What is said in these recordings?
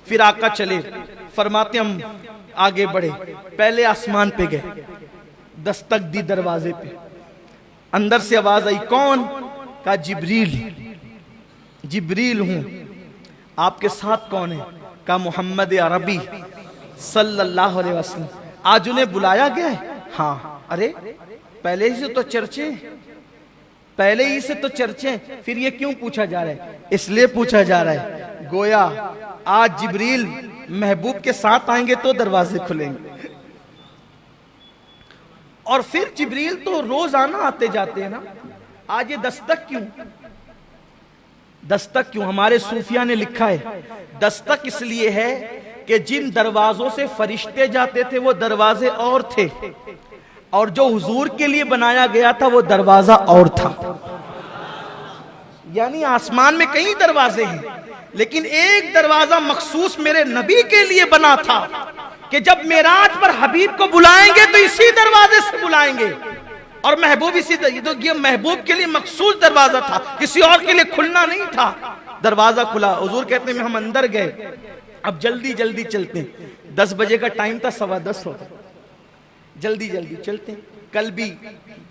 फिर आका चले, फरमाते हम आगे बढ़े, पहले आसमान पे गए, दस्तक दी दरवाजे पे, अंदर से आवाज आई, कौन? कहा जिब्रील। जिब्रील हूं, आपके साथ कौन है? कहा मोहम्मद अरबी सल्लल्लाहु अलैहि वसल्लम। आज उन्हें बुलाया गया है? हाँ। अरे पहले ही से तो चर्चे, पहले ही से तो चर्चे, फिर ये क्यों पूछा जा रहा है? इसलिए पूछा जा रहा है गोया आज जिब्रील महबूब के साथ आएंगे तो दरवाजे खुलेंगे। और फिर जिब्रील तो रोजाना आते जाते हैं ना, आज ये दस्तक क्यों? दस्तक क्यों? हमारे सूफिया ने लिखा है दस्तक इसलिए है कि जिन दरवाजों से फरिश्ते जाते थे वो दरवाजे और थे, और जो हुजूर के लिए बनाया गया था वो दरवाजा और था। यानी आसमान में कई दरवाजे हैं, लेकिन एक दरवाजा मखसूस मेरे नबी के लिए बना था कि जब मेराज पर हबीब को बुलाएंगे तो इसी दरवाजे से बुलाएंगे, और महबूब इसी, तो ये महबूब के लिए मखसूस दरवाजा था, किसी और के लिए खुलना नहीं था। दरवाजा खुला, हुजूर कहते हैं हम अंदर गए, अब जल्दी जल्दी चलते हैं, 10 बजे का टाइम था, 10:15 होता, जल्दी जल्दी चलते हैं। कल भी,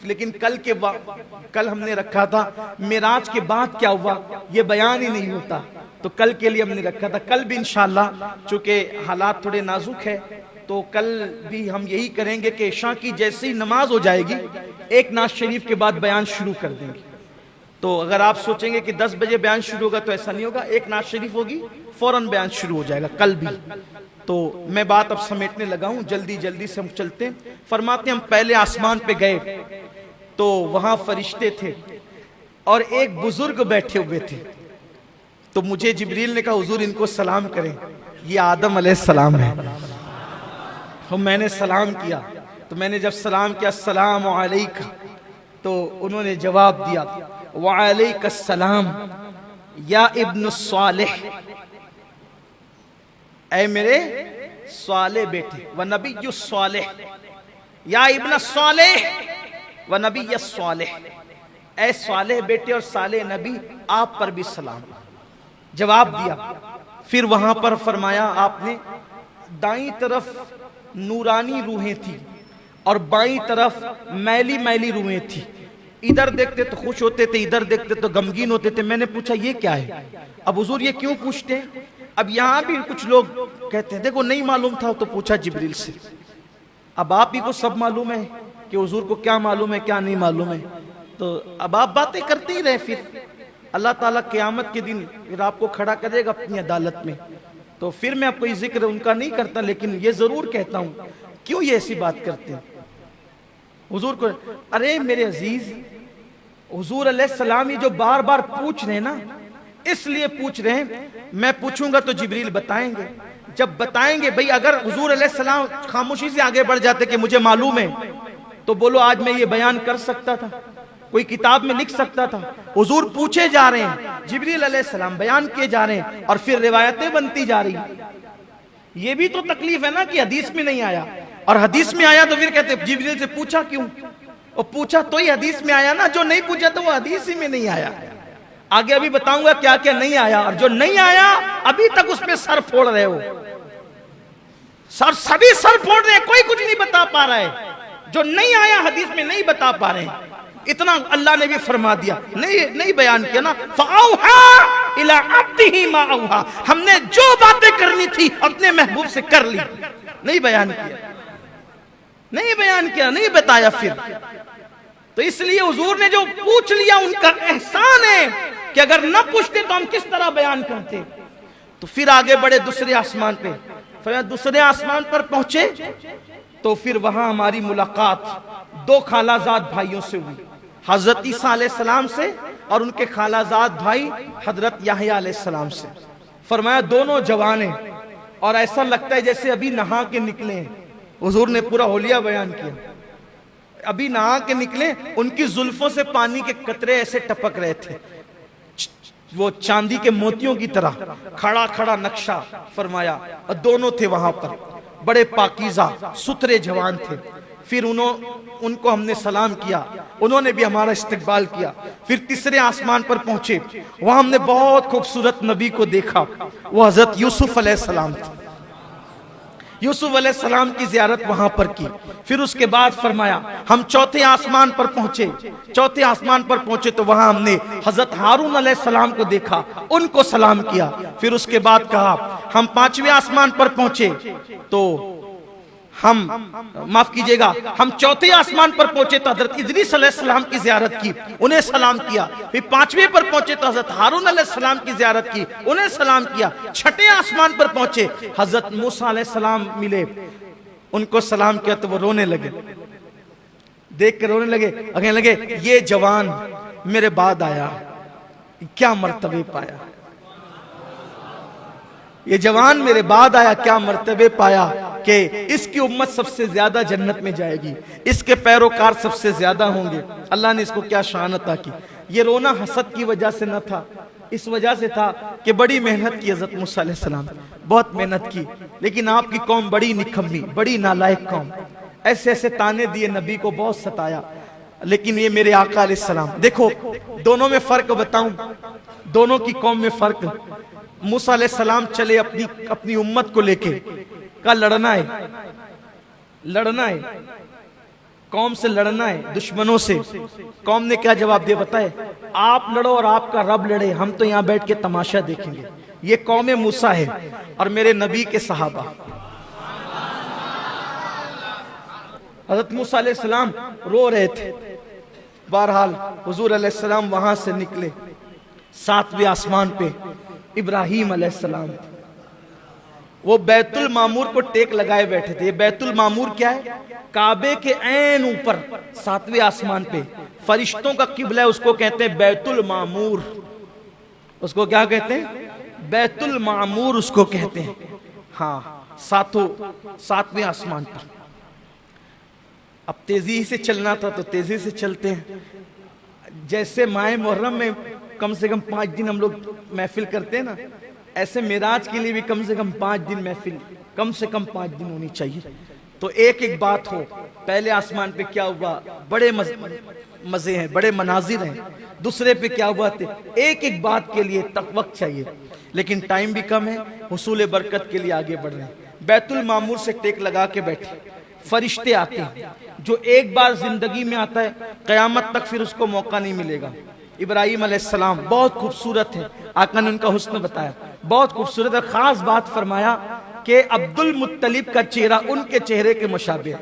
लेकिन कल हमने रखा था मेराज के बाद क्या हुआ ये बयान ही नहीं होता, तो कल के लिए हमने रखा था। कल भी इंशाल्लाह, चूंकि हालात थोड़े नाजुक है, तो कल भी हम यही करेंगे कि इशा की जैसी नमाज हो जाएगी, एक नाज शरीफ के बाद बयान शुरू कर देंगे। तो अगर आप सोचेंगे कि 10 बजे बयान शुरू होगा, तो ऐसा नहीं होगा, एक नाज शरीफ होगी फौरन बयान शुरू हो जाएगा कल भी। तो मैं बात अब समेटने लगा हूं, जल्दी जल्दी से हम चलते हैं। फरमाते हम पहले आसमान पे गए तो वहां फरिश्ते थे और एक बुजुर्ग बैठे हुए थे, तो मुझे जिब्रील ने कहा हुजूर इनको सलाम करें, ये आदम अलैहिस्सलाम है। तो मैंने सलाम किया, तो मैंने जब सलाम किया अस्सलाम अलैका, तो उन्होंने जवाब दिया वालैकुस्सलाम या इब्न सालेह, ऐ मेरे साले बेटे, व नबी सालेह, या इब्न सालेह व नबी सालेह, ऐ सालेह बेटे और साले नबी, आप पर भी सलाम। जवाब दिया। फिर वहां पर फरमाया आपने, दाईं तरफ नूरानी रूहें थी और बाईं तरफ मैली मैली रूहें थी, इधर देखते तो खुश होते थे, इधर देखते तो गमगीन होते थे। मैंने पूछा ये क्या है? अब हुजूर ये क्यों पूछते हैं? अब यहां भी कुछ लोग कहते हैं देखो नहीं मालूम था तो पूछा जिब्रील से, अब आप ही को सब मालूम है कि हुजूर को क्या मालूम है क्या नहीं मालूम है, तो अब आप बातें करते ही रहे। फिर अल्लाह ताला क़यामत के दिन फिर आपको खड़ा करेगा अपनी अदालत में, तो फिर मैं कोई जिक्र उनका नहीं करता, लेकिन ये जरूर कहता हूं क्यों ये ऐसी बात करते हैं हुजूर को। अरे मेरे अजीज, हुजूर अलैहिस्सलाम ये जो बार बार पूछ रहे हैं ना, इसलिए पूछ रहे हैं। मैं पूछूंगा तो जिब्रील बताएंगे, जब बताएंगे भाई, अगर हुजूर अलैहिस्सलाम खामोशी से आगे बढ़ जाते कि मुझे मालूम है, तो बोलो आज मैं ये बयान कर सकता था, कोई किताब में लिख सकता था। हुजूर पूछे जा रहे हैं, जिब्रील अलैहिस्सलाम बयान किए जा रहे हैं, और फिर रिवायतें बनती जा रही। ये भी तो तकलीफ है ना कि हदीस में नहीं आया, और हदीस में आया तो फिर कहते जिब्रील से पूछा क्यों? और पूछा तो ही हदीस में आया ना, जो नहीं पूछा तो वो हदीस ही में नहीं आया। आगे अभी बताऊंगा क्या क्या नहीं आया, और जो नहीं आया अभी तक उसमें सर फोड़ रहे हो, सभी सर फोड़ रहे हैं, कोई कुछ नहीं बता पा रहा है। जो नहीं आया हदीस में नहीं बता पा रहे हैं, इतना अल्लाह ने भी फरमा दिया, नहीं बयान किया ना। फ़अौहा इला अब्दिही मा औहा, हमने जो बातें करनी थी अपने महबूब से कर ली, नहीं बयान किया, नहीं बयान किया, नहीं बताया। फिर तो इसलिए हुजूर ने जो पूछ लिया उनका एहसान है कि अगर न पूछते तो हम किस तरह बयान करते। तो फिर आगे बढ़े दूसरे आसमान पे, फिर दूसरे आसमान पर पहुंचे तो फिर वहां हमारी मुलाकात दो खालाजाद भाइयों से हुई, हजरत ईसा अलैहिस्सलाम से और उनके खालाजाद भाई हजरत याहया अलैहिस्सलाम से। फरमाया दोनों जवान हैं और ऐसा लगता है जैसे अभी नहा के निकले हैं। हुजूर ने पूरा होलिया बयान किया, अभी नहा के निकले, उनकी जुल्फों से पानी के कतरे ऐसे टपक रहे थे, वो चांदी के मोतियों की तरह, खड़ा खड़ा नक्शा फरमाया। और दोनों थे वहां पर, बड़े पाकीज़ा सुथरे जवान थे। फिर उनको हमने सलाम किया, उन्होंने भी हमारा इस्तकबाल किया। फिर तीसरे आसमान पर पहुंचे, वहां हमने बहुत खूबसूरत नबी को देखा, वो हजरत यूसुफ अलैहिस्सलाम थे। यूसुफ अलैहिस्सलाम की जियारत वहां पर की। फिर उसके बाद फरमाया हम चौथे आसमान पर पहुंचे। चौथे आसमान पर पहुंचे तो वहां हमने हजरत हारून अलैहिस्सलाम को देखा, उनको सलाम किया। फिर उसके बाद कहा हम पांचवें आसमान पर पहुंचे तो हम माफ कीजिएगा, हम चौथे आसमान पर पहुंचे तो हजरत इदरीस अलैहिस्सलाम की जियारत की, उन्हें सलाम किया। फिर पांचवें पर पहुंचे तो हजरत हारून अलैहिस्सलाम की जियारत की, उन्हें सलाम किया। छठे आसमान पर पहुंचे, हजरत मूसा अलैहिस्सलाम मिले, उनको सलाम किया तो वो रोने लगे, देख कर रोने लगे, कहने लगे ये जवान मेरे बाद आया, क्या मर्तबे पाया, ये जवान मेरे बाद आया, क्या मर्तबे पाया कि इसकी उम्मत सबसे ज्यादा जन्नत में जाएगी, इसके पैरोकार सबसे ज्यादा होंगे। अल्लाह ने इसको क्या शान अता की। ये रोना हसद की वजह से न था, इस वजह से था कि बड़ी मेहनत की हज़रत मूसा अलैहिस्सलाम, बहुत मेहनत की, लेकिन आपकी कौम बड़ी निकम्मी, बड़ी नालायक कौम, ऐसे ऐसे ताने दिए, नबी को बहुत सताया। लेकिन ये मेरे आका अलैहिस्सलाम, देखो दोनों में फर्क बताऊं, दोनों की कौम में फर्क। मूसा अलैहिस्सलाम चले अपनी उम्मत को लेके, का लड़ना है, लड़ना है, कौम से लड़ना है, दुश्मनों से। कौम ने क्या जवाब दिया बताए, आप लड़ो और आपका रब लड़े, हम तो यहां बैठ के तमाशा देखेंगे। ये कौम मूसा है और मेरे नबी के सहाबा। हज़रत मूसा अलैहिस्सलाम रो रहे थे। बहरहाल हुजूर अलैहिस्सलाम वहां से निकले, सातवें आसमान पे इब्राहीम अलैहिस्सलाम, वो बैतुल मामूर को टेक लगाए बैठे थे। बैतुल मामूर क्या है, काबे के ऐन ऊपर सातवें आसमान पे, फरिश्तों का किबला है, उसको कहते हैं बैतुल मामूर। उसको क्या कहते हैं, बैतुल मामूर उसको कहते हैं। हाँ, सातवें आसमान पर। अब तेजी से चलना था तो तेजी से चलते हैं। जैसे माह मुहर्रम में कम से कम 5 दिन हम लोग महफिल करते हैं ना, ऐसे मेराज के लिए भी कम से कम 5 दिन महफिल, कम से कम 5 दिन होनी चाहिए। तो एक एक बात हो, पहले आसमान पे क्या हुआ, बड़े मजे हैं, बड़े मनाजिर हैं। दूसरे पे क्या हुआ थे, एक एक बात के लिए तक वक्त चाहिए, लेकिन टाइम भी कम है, हुसूल बरकत के लिए आगे बढ़ रहे हैं। बैतुल मामूर से टेक लगा के बैठे, फरिश्ते आते हैं, जो एक बार जिंदगी में आता है, कयामत तक फिर उसको मौका नहीं मिलेगा। इब्राहीम अलैहिस्सलाम बहुत खूबसूरत है, आका ने उनका हुस्न बताया, बहुत खूबसूरत है। खास बात फरमाया कि अब्दुल मुत्तलिब का चेहरा उनके चेहरे के मुशाबे है,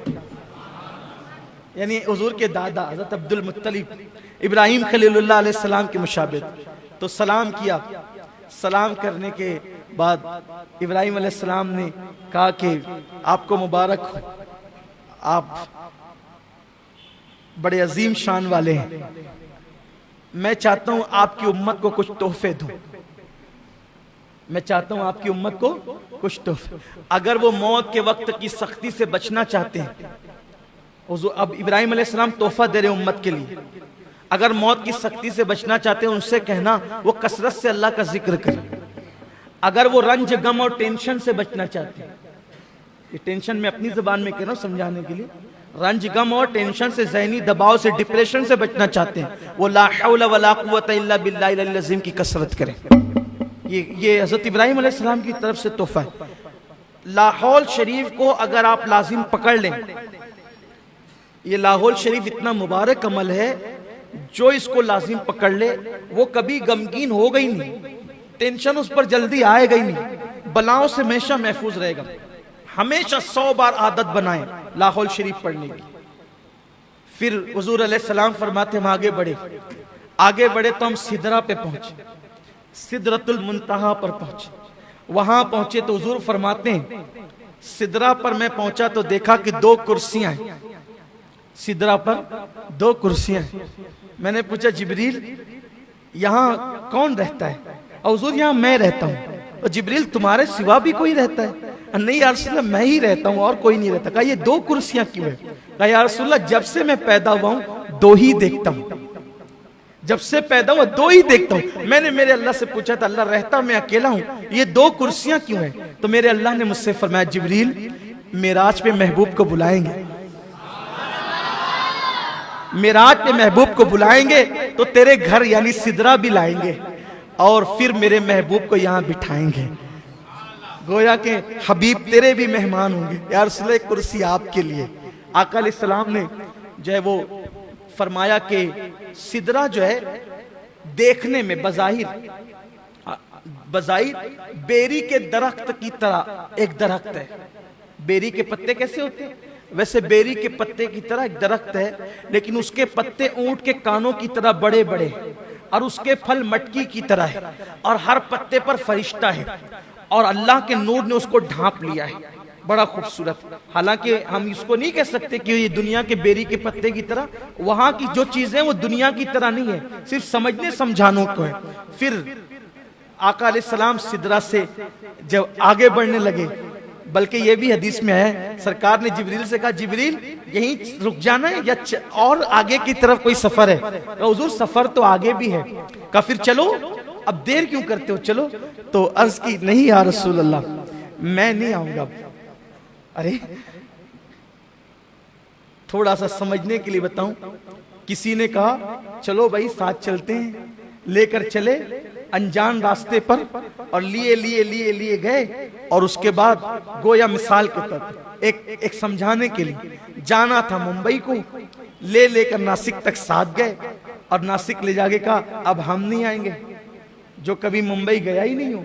यानी हुजूर के दादा हज़रत अब्दुल मुत्तलिब इब्राहीम खलीलुल्लाह अलैहिस्सलाम के मुशाबे। तो सलाम किया, सलाम करने के बाद इब्राहीम अलैहिस्सलाम ने कहा कि आपको मुबारक हो, आप बड़े अजीम शान वाले हैं, मैं चाहता हूं आपकी उम्मत को कुछ तोहफे दूं, मैं चाहता हूं आपकी उम्मत को कुछ तोहफे। अगर वो मौत के वक्त की सख्ती से बचना चाहते हैं, अब इब्राहीम अलैहिस्सलाम तोहफा दे रहे उम्मत के लिए, अगर मौत की सख्ती से बचना चाहते हैं उनसे कहना वो कसरत से अल्लाह का जिक्र करें। अगर वो रंज गम और टेंशन से बचना चाहते हैं, ये टेंशन में अपनी जुबान में कह रहा हूं समझाने के लिए, रंज गम और टेंशन से, ज़हनी दबाव से, डिप्रेशन से बचना चाहते हैं, वो ला हौला वला कुव्वता इल्ला बिल्लाहिल अलिय्यिल अज़ीम की कसरत करें। ये हज़रत इब्राहीम अलैहिस्सलाम की तरफ से तोहफा है। लाहौल शरीफ को अगर आप लाजिम पकड़ लें, ये लाहौल शरीफ इतना मुबारक अमल है, जो इसको लाजिम पकड़ ले वो कभी गमगीन होगा ही नहीं, टेंशन उस पर जल्दी आएगा ही नहीं, बलाओं से हमेशा महफूज रहेगा। हमेशा 100 बार आदत बनाएं लाहौल शरीफ पढ़ने की। फिर हुजूर अलैहिस्सलाम फरमाते हम आगे बढ़े तो हम सिदरा पे पहुंचे, सिदरतुल मुंतहा पर पहुंचे। वहां पहुंचे तो हुजूर फरमाते हैं, सिदरा पर मैं पहुंचा तो देखा कि 2 कुर्सियां हैं, सिदरा पर 2 कुर्सियां हैं। मैंने पूछा जिब्रील यहाँ कौन रहता है? और हुजूर यहाँ मैं रहता हूँ। और जिब्रील तुम्हारे सिवा भी कोई रहता है? नहीं या रसूलल्लाह मैं ही रहता हूँ और कोई नहीं रहता। कहा ये 2 कुर्सियां क्यों है? कहा या रसूलल्लाह जब से मैं पैदा हुआ हूँ 2 ही देखता हूँ, जब से पैदा हुआ 2 ही देखता हूँ। मैंने मेरे अल्लाह से पूछा था अल्लाह रहता मैं अकेला हूँ, ये 2 कुर्सियां क्यों है? तो मेरे अल्लाह ने मुझसे फरमाया जिब्रील मेराज पे महबूब को बुलाएंगे, मेराज पे महबूब को बुलाएंगे तो तेरे घर यानी सिदरा भी लाएंगे और फिर मेरे महबूब को यहाँ बिठाएंगे। गोया के हबीब तेरे भी मेहमान होंगे यार, रसूल कुर्सी आपके लिए। आका अलैहिस्सलाम ने जो है वो फरमाया कि सिदरा जो है देखने में बज़ाहिर बेरी के दरख्त की तरह एक दरख्त है। बेरी के पत्ते कैसे होते हैं, वैसे बेरी के पत्ते की तरह एक दरख्त है, लेकिन उसके पत्ते ऊंट के कानों की तरह बड़े बड़े और उसके फल मटकी की तरह है और हर पत्ते पर फरिश्ता है और अल्लाह के नूर ने उसको ढांप लिया है, बड़ा खूबसूरत। हालांकि हम इसको नहीं कह सकते कि ये दुनिया के बेरी के पत्ते की तरह, वहां की जो चीजें वो दुनिया की तरह नहीं है, सिर्फ समझने समझाने को है। फिर आका अलैहिस्सलाम सिदरा से जब आगे बढ़ने लगे, बल्कि ये भी हदीस में है सरकार ने जिब्रील से कहा जिब्रील यहीं रुक जाना है या और आगे की तरफ कोई सफर है? तो हुजूर सफर तो आगे भी है। कहा फिर चलो, अब देर क्यों करते हो, चलो। तो अर्ज की नहीं या रसूल अल्लाह मैं नहीं आऊंगा। अरे थोड़ा सा समझने के लिए बताऊं, किसी ने कहा चलो भाई साथ चलते हैं, लेकर चले अनजान रास्ते पर और लिए गए और उसके बाद गोया मिसाल के तौर एक समझाने के लिए जाना था मुंबई को, लेकर नासिक तक साथ गए और नासिक ले जाके कहा अब हम नहीं आएंगे, जो कभी मुंबई गया ही नहीं हो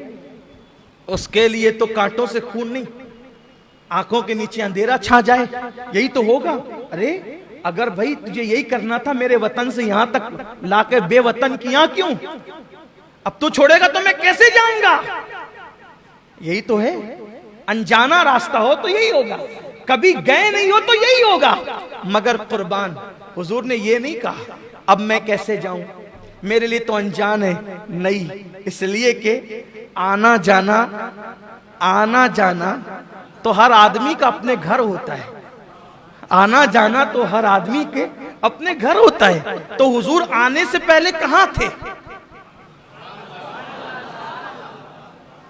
उसके लिए तो कांटों से खून नहीं, आंखों के नीचे अंधेरा छा जाए, यही तो होगा। अरे अगर भाई तुझे यही करना था मेरे वतन से यहां तक लाके बेवतन किया क्यों? अब तू छोड़ेगा तो मैं कैसे जाऊंगा? यही तो है, अनजाना रास्ता हो तो यही होगा, कभी गए नहीं हो तो यही होगा। मगर कुर्बान हुजूर ने ये नहीं कहा अब मैं कैसे जाऊं, मेरे लिए तो अनजान है नहीं, इसलिए कि आना जाना तो हर आदमी का अपने घर होता है, आना जाना तो हर आदमी के अपने घर होता है। तो हुजूर आने से पहले कहां थे?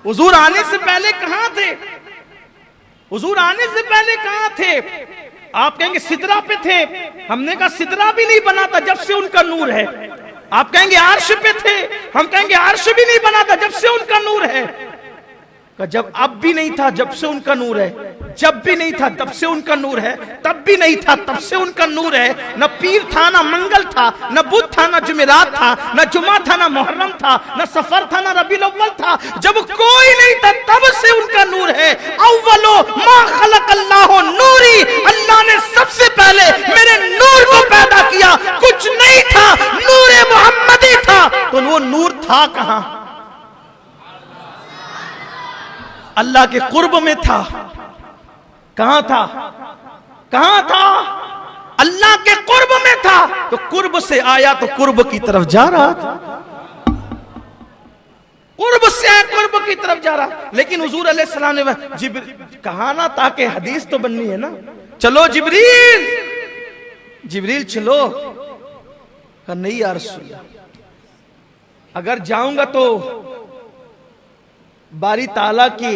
हुजूर आने से पहले कहां थे? हुजूर आने से पहले कहां थे? आप कहेंगे सिदरा पे थे, हमने कहा सिदरा भी नहीं बना था जब से उनका नूर है। आप कहेंगे अर्श पे थे, हम कहेंगे अर्श भी नहीं बना था जब से उनका नूर है। जब अब भी नहीं था जब से उनका नूर है, जब भी नहीं था तब से उनका नूर है, तब भी नहीं था तब से उनका नूर है। न पीर था, न मंगल था, न बुध था, न जुमेरात था, न जुमा था, न मुहर्रम था, न सफर था, न रबीउल अव्वल था, जब कोई नहीं था तब से उनका नूर है। अव्वलो मा खलक़ल्लाहु नूरी, अल्लाह ने सबसे पहले मेरे नूर को पैदा किया, कुछ नहीं था, नूर मोहम्मदी था। तो वो नूर था कहां? अल्लाह के कुर्ब में था। कहां था? कहां था? अल्लाह के कुर्ब में था। तो कुर्ब से आया तो कुर्ब की तरफ जा रहा था, कुर्ब से आया कुर्ब की तरफ जा रहा। लेकिन हुजूर अलैहिस्सलाम ने कहा ना, ताकि हदीस तो बननी है ना, चलो जिब्रील, जिब्रील चलो। नहीं यार रसूल, अगर जाऊंगा तो बारी ताला की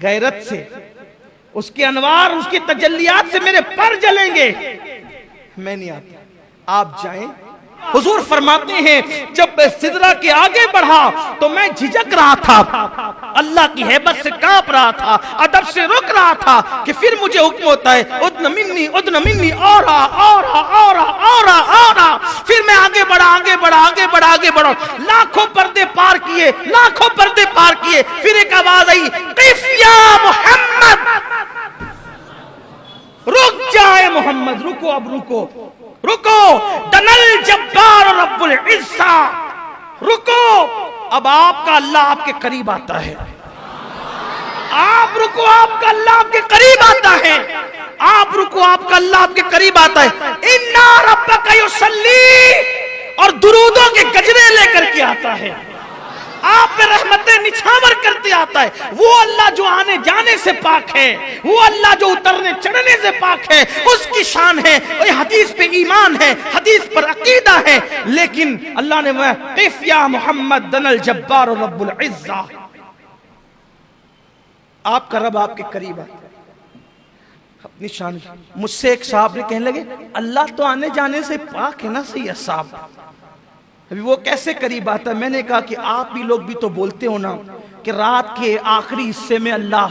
गैरत से, उसके अनवार, उसकी तजल्लियात से मेरे पर जलेंगे, मैं नहीं आता, आप जाएं। हुजूर फरमाते हैं जब मैं सिदरा के आगे बढ़ा तो मैं झिझक रहा था, अल्लाह की हैबत से कांप रहा था, अदब से रुक रहा था कि फिर मुझे हुक्म होता है उद्न मिन्नी और फिर मैं आगे बढ़ा, लाखों पर्दे पार किए, फिर एक आवाज आई, क़िफ़ या मोहम्मद, रुक जाए मोहम्मद, रुको, अब रुको, दनल जब्बार रब्बुल इज़्ज़ा, रुको, अब आपका अल्लाह आपके करीब आता है। आप रुको, आपका अल्लाह आपके करीब आता है। आप रुको, आपका अल्लाह आपके करीब आता है। इन्ना रब्बका युसल्ली, और दुरूदों के गजरे लेकर के आता है, आप पे रहमतें निछावर करते आता है। वो अल्लाह जो आने जाने से पाक है, वो अल्लाह जो उतरने चढ़ने से पाक है, उसकी शान है। हदीस पे ईमान है, हदीस पर अकीदा है। लेकिन अल्लाह ने क़िफ़ या मोहम्मद दनल जब्बार रब्बुल इज़्ज़ा, आपका रब आपके करीब आता है। अपनी शान। मुझसे एक साहब ने कहने लगे, अल्लाह तो आने जाने से पाक है ना सही है साहब, अभी वो कैसे करीब आता? मैंने कहा कि आप भी लोग भी तो बोलते हो ना कि रात के आखिरी हिस्से में अल्लाह